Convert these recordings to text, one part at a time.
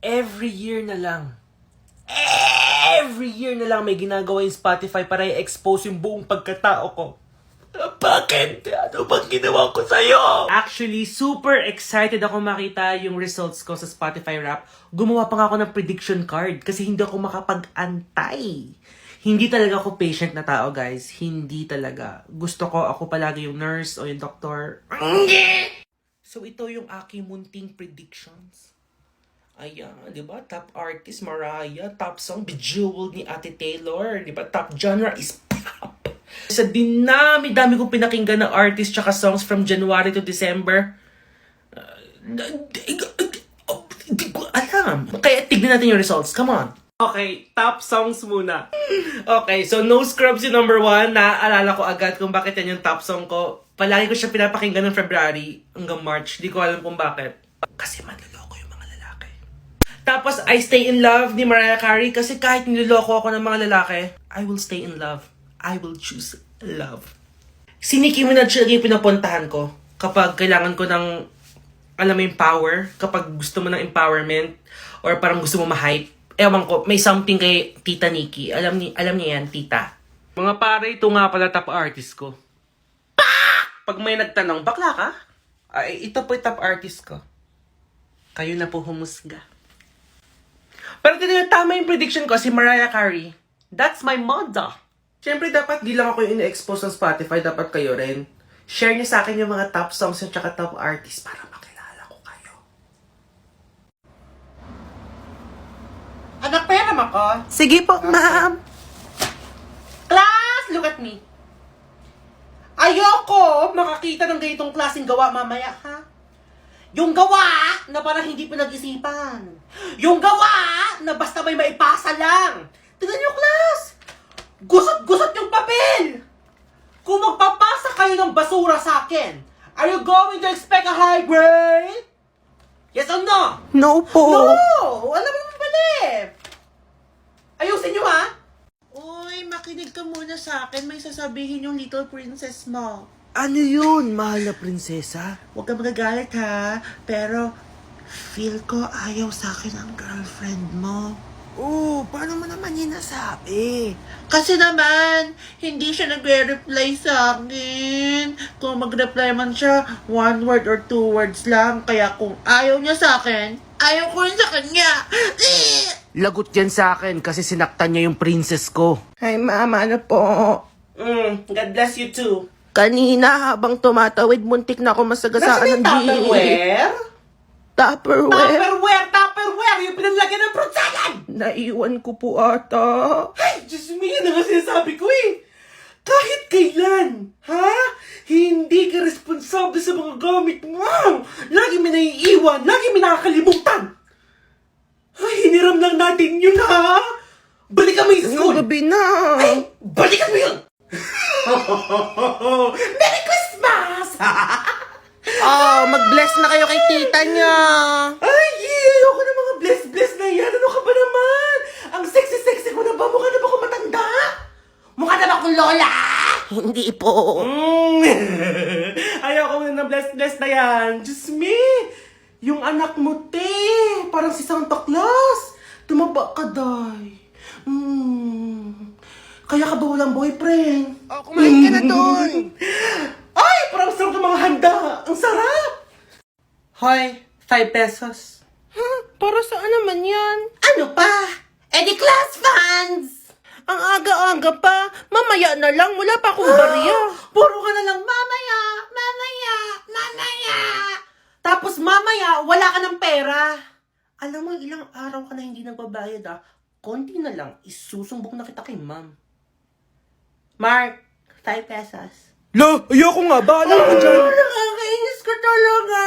every year na lang may ginagawa yung Spotify para i-expose yung buong pagkatao ko. Bakit? Ano bang ginawa ko sa'yo? Actually, super excited ako makita yung results ko sa Spotify Wrap. Gumawa pa nga ako ng prediction card kasi hindi ako makapag-antay. Hindi talaga ako patient na tao, guys. Hindi talaga. Gusto ko ako palagi yung nurse o yung doktor. So, ito yung aking munting predictions. Ayan, di ba? Top artist, Mariah. Top song, Bejeweled ni Ate Taylor. Di ba? Top genre is pop. Sa dinami-dami kong pinakinggan ng artist tsaka songs from January to December. Hindi ko alam. Kaya tignan natin yung results. Come on. Okay, top songs muna. Okay, so No Scrubs yung number 1. Naaalala ko agad kung bakit yan yung top song ko. Palagi ko siya pinapakinggan ng February hanggang March. Di ko alam kung bakit. Kasi manloloko yung mga lalaki. Tapos, I Stay in Love ni Mariah Carey. Kasi kahit niloloko ako ng mga lalaki, I will stay in love. I will choose love. Si Nicki Minaj yung pinapuntahan ko kapag kailangan ko ng, alam mo yung power, kapag gusto mo ng empowerment, or parang gusto mo ma-hype. Ewan ko, may something kay Tita Nicki. Alam niya yan, tita. Mga pare, ito nga pala top artist ko. Pag may nagtanong, bakla ka? Ay, ito po yung top artist ko. Kayo na po humusga. Pero tama yung prediction ko, si Mariah Carey. That's my mother. Siyempre, dapat di lang ako yung ina-expose ng Spotify, dapat kayo rin. Share niyo sa akin yung mga top songs at saka top artists para makilala ko kayo. Anak, pera ako? Sige po, ma'am. Class, look at me. Ayoko makakita ng ganitong klaseng gawa mamaya, ha? Yung gawa na parang hindi pinag-isipan. Yung gawa na basta may maipasa lang. Tingnan niyo, class. Gusot-gusot yung papel! Kung magpapasa kayo ng basura sa akin, are you going to expect a high grade? Yes or no? No po. No! Alam mo naman pala eh. Ayusin nyo ha? Uy, makinig ka muna sa akin. May sasabihin yung little princess mo. Ano yun, mahal na prinsesa? Huwag ka magagalit ha. Pero, feel ko ayaw sa akin ang girlfriend mo. Oh, paano mo naman yun nasabi? Kasi naman, hindi siya nagre-reply sa akin. Kung mag-reply man siya, 1 word or 2 words lang. Kaya kung ayaw niya sa akin, ayaw ko rin sa kanya. Lagot yan sa akin kasi sinaktan niya yung princess ko. Hi, mama. Ano po? God bless you too. Kanina, habang tumatawid, muntik na ako masagasaan ng Tupperware? Tupperware? Yung pinalagyan ng prutsalan! Naiwan ko po ata. Ay, Diyos mo, yan ang sinasabi ko eh. Kahit kailan, ha? Hindi ka responsable sa mga gamit mo. Lagi may naiiwan, lagi may nakakalimutan. Ay, hiniram lang natin yun, ha? Balikan mo yung school. Gabi na. Ay, balikan mo yun. Merry Christmas! Oh, mag-bless na kayo kay tita niya. Ay, ayoko na mga bless na yan. Ano ka ba naman? Ang sexy ko na ba? Mukha na ba akong matanda? Mukha na ba akong lola? Hindi po. Ayoko na ng bless na yan. Diyos me, yung anak mo, te. Parang si Santa Claus. Tumaba ka, day. Kaya ka ba walang boyfriend? Oh, kumain ka na doon. Ay, parang sarap ng mga handa. Ang sarap. Hoy, 5 pesos. Para saan naman yan? Ano pa? Di class funds! Ang aga-aga pa. Mamaya na lang. Wala pa akong bariya. Puro ka na lang, mamaya. Tapos mamaya, wala ka ng pera. Alam mo, ilang araw ka na hindi nagbabayad ah. Konti na lang, isusumbong na kita kay ma'am. Mark, 5 pesos. No, ayoko nga. Bahala ka dyan. Nakakainis ka talaga.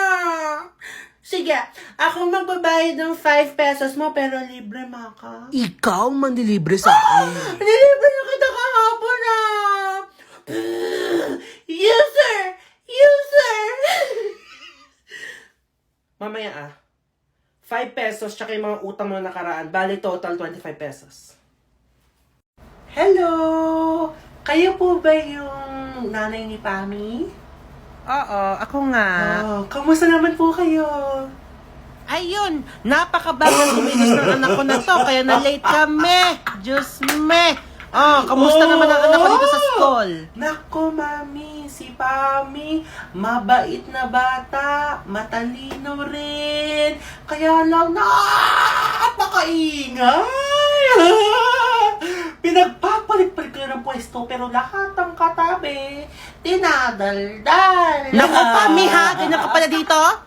Sige, ako magbabayad ng 5 pesos mo pero libre maka. Ikaw manlilibre sa akin. Nilibre na kita kahapon ah. User! Mamaya ah. 5 pesos tsaka yung mga utang mo na nakaraan. Bali total 25 pesos. Hello! Kayo po ba yung nanay ni Pami? Oo, ako nga. Oh, kamusta naman po kayo? Ayun, napakabagal kumilos ng anak ko na to, kaya na-late kami. Diyos me. Oh, kamusta naman ang anak ko dito sa school? Nako, mami, si Pami, mabait na bata, matalino rin. Kaya lang napakaingay. Pinagpapalit-palit ko ng pwesto, pero lahat ng katabi, tinadaldal. Nako, Pami ha, ganyan ka pala dito?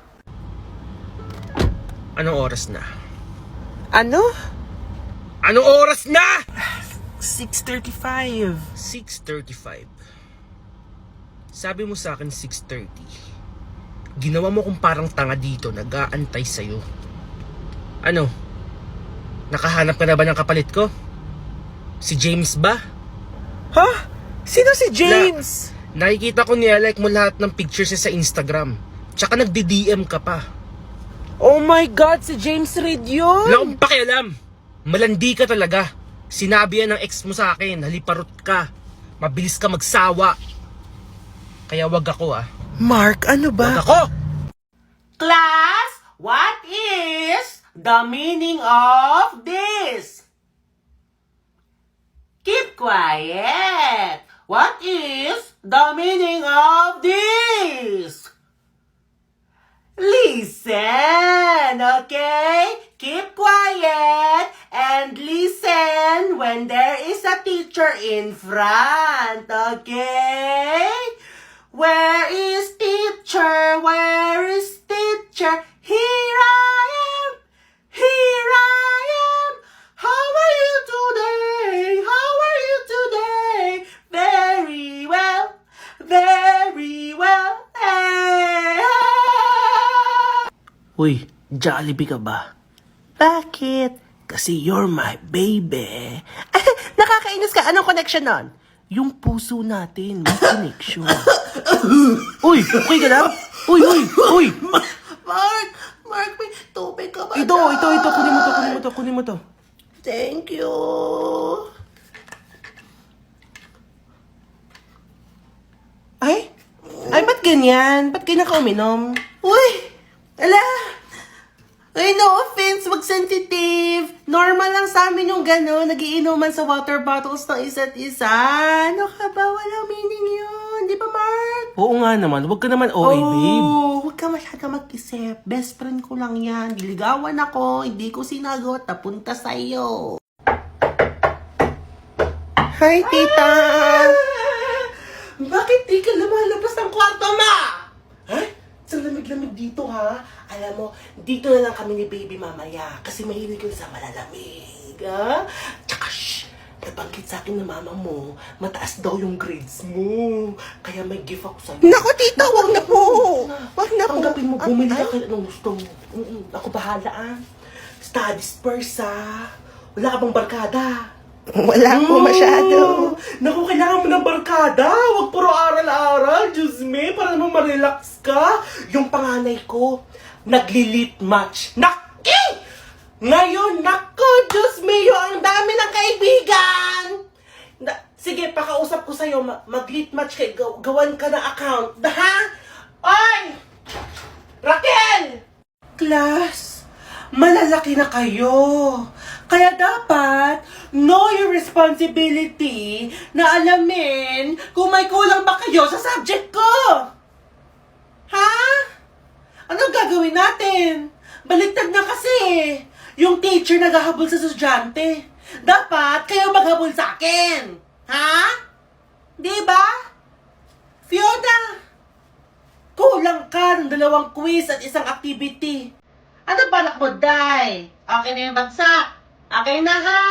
Anong oras na? Ano? Anong oras na? 6:35. 6:35. Sabi mo sa akin 6:30. Ginawa mo kung parang tanga dito, nag-aantay sa'yo. Ano? Nakahanap ka na ba ng kapalit ko? Si James ba? Ha? Sino si James? Nakikita ko niya like mo lahat ng pictures niya sa Instagram. Tsaka nagdi-DM ka pa. Oh my God, si James Reid yun! Wala akong pakialam. Malandi ka talaga. Sinabi yan ng ex mo sa akin, haliparot ka. Mabilis ka magsawa. Kaya wag ako Mark, ano ba? Wag ako! Class, what is the meaning of this? Keep quiet. What is the meaning of this? Listen, okay? Keep quiet and listen when there is a teacher in front, okay? Where is teacher? Where is teacher? Here I am! Here I am! How are you today? How are you today? Very well, very well. Hey! Uy, Jollibee ka ba? Bakit? Kasi you're my baby. Nakakainis ka. Anong connection nun? Yung puso natin, may connection. Uy, okay ka lang? Uy! Mark, may tubig ka ba? Ito. Kunin mo to. Thank you. Ay, ba't ganyan? Ba't kayo nakauminom? Uy! Ala! Ay, no offense, wag sensitive. Normal lang sa amin yung gano'n, nagiinuman sa water bottles ng isa't isa. Ano ka ba? Walang meaning yun. Di ba, Mark? Oo nga naman, wag ka naman babe. Huwag ka masyado mag-isip. Best friend ko lang yan. Diligawan ako, hindi ko sinagot, napunta sa'yo. Hi, tita! Bakit di ka lumalabas ng kwarto, ma? Ang lamig-lamig dito, ha? Alam mo, dito na lang kami ni baby mamaya kasi mahilig yun sa malalamig, ha? Tsaka, nabanggit sa akin ng mama mo, mataas daw yung grades mo. Kaya may gift ako sa'yo. Naku, tita, wag na po. Wag na po. Tanggapin mo, bumili ka kaya anong gusto mo. Ako bahala, Studies first, Wala ka bang barkada? Wala po masyado. Naku, kailangan mo ng barkada. Huwag puro aral-aral. Diyos me, para naman ma-relax ka. Yung panganay ko, nagli-lit match. Naki! Ngayon, naku, Diyos me, ang dami ng kaibigan. Sige, pakausap ko sa'yo. Mag-lit match kayo. Gawan ka ng account. Ha? Oy! Raquel! Class, malalaki na kayo. Kaya dapat, know your responsibility na alamin kung may kulang ba kayo sa subject ko. Ha? Anong gagawin natin? Baliktad na kasi. Yung teacher naghahabol sa estudyante. Dapat kayo maghabol sa akin. Ha? Diba? Fiona, kulang ka ng 2 quiz at 1 activity. Ano balak mo, Day? Okay na yung bagsak? Okay na, ha?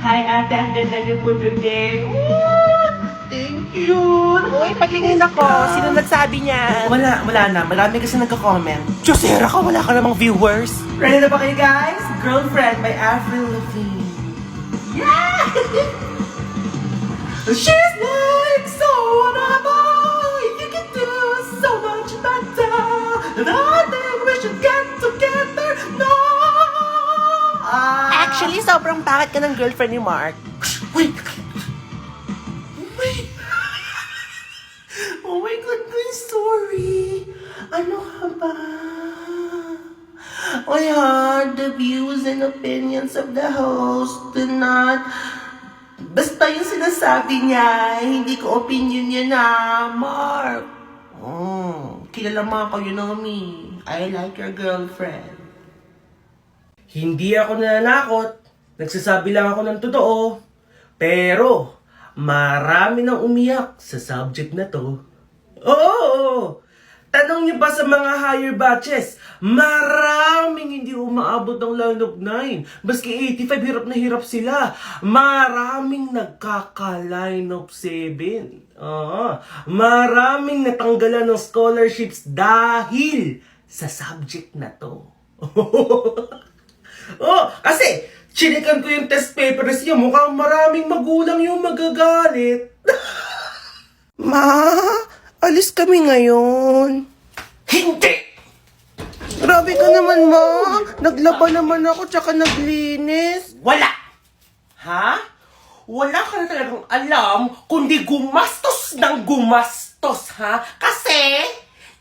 Hi, ate. Ang ganda niyo po today. Thank you. Uy, patingin ako. Sino nagsabi niyan? Wala na. Marami kasi nagka-comment. Diyosera ka, wala ka namang viewers. Ready na ba kayo, guys? Girlfriend by Avril Lavigne. Yeah! She's like soda boy. You can do so much better. And I think we should get together. together. No! Actually, sobrang pangit ka ng girlfriend ni Mark. Wait! Wait! Oh my goodness, sorry. Ano ka ba? The views and opinions of the host do not... Basta yung sinasabi niya, hindi ko opinion niya na, Mark. Kilala mo ako, you know me. I like your girlfriend. Hindi ako nananakot. Nagsasabi lang ako ng totoo. Pero, marami nang umiyak sa subject na to. Oo! Tanong niyo ba sa mga higher batches? Maraming hindi umaabot ng line of 9. Maski 85, hirap na hirap sila. Maraming nagkaka-line of 7. Maraming natanggalan ng scholarships dahil sa subject na to. Kasi, chinikan ko yung test papers niya. Mukhang maraming magulang yung magagalit. Ma, alis kami ngayon. Hindi! Grabe ka naman, Ma. Naglaba naman ako, tsaka naglinis. Wala! Ha? Wala ka na talagang alam kundi gumastos ng gumastos, ha? Kasi,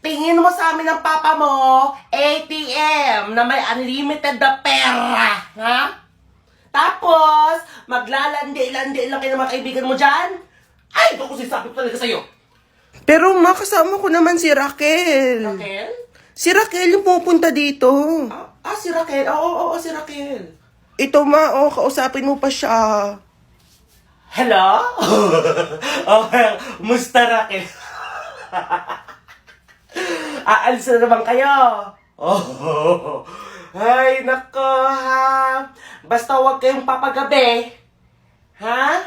tingin mo sa amin ng papa mo, ATM na may unlimited na pera, ha? Tapos, maglalandi-landi lang kayo ng mga kaibigan mo dyan? Ay, doon ko sinasabi ko talaga sa'yo. Pero Ma, kasama ko naman si Raquel. Raquel? Si Raquel yung pupunta dito. Si Raquel. Oo, si Raquel. Ito, Ma, kausapin mo pa siya. Hello? Musta Raquel? Aalis na naman kayo. Ay, nako ha. Basta huwag kayong papagabi. Ha?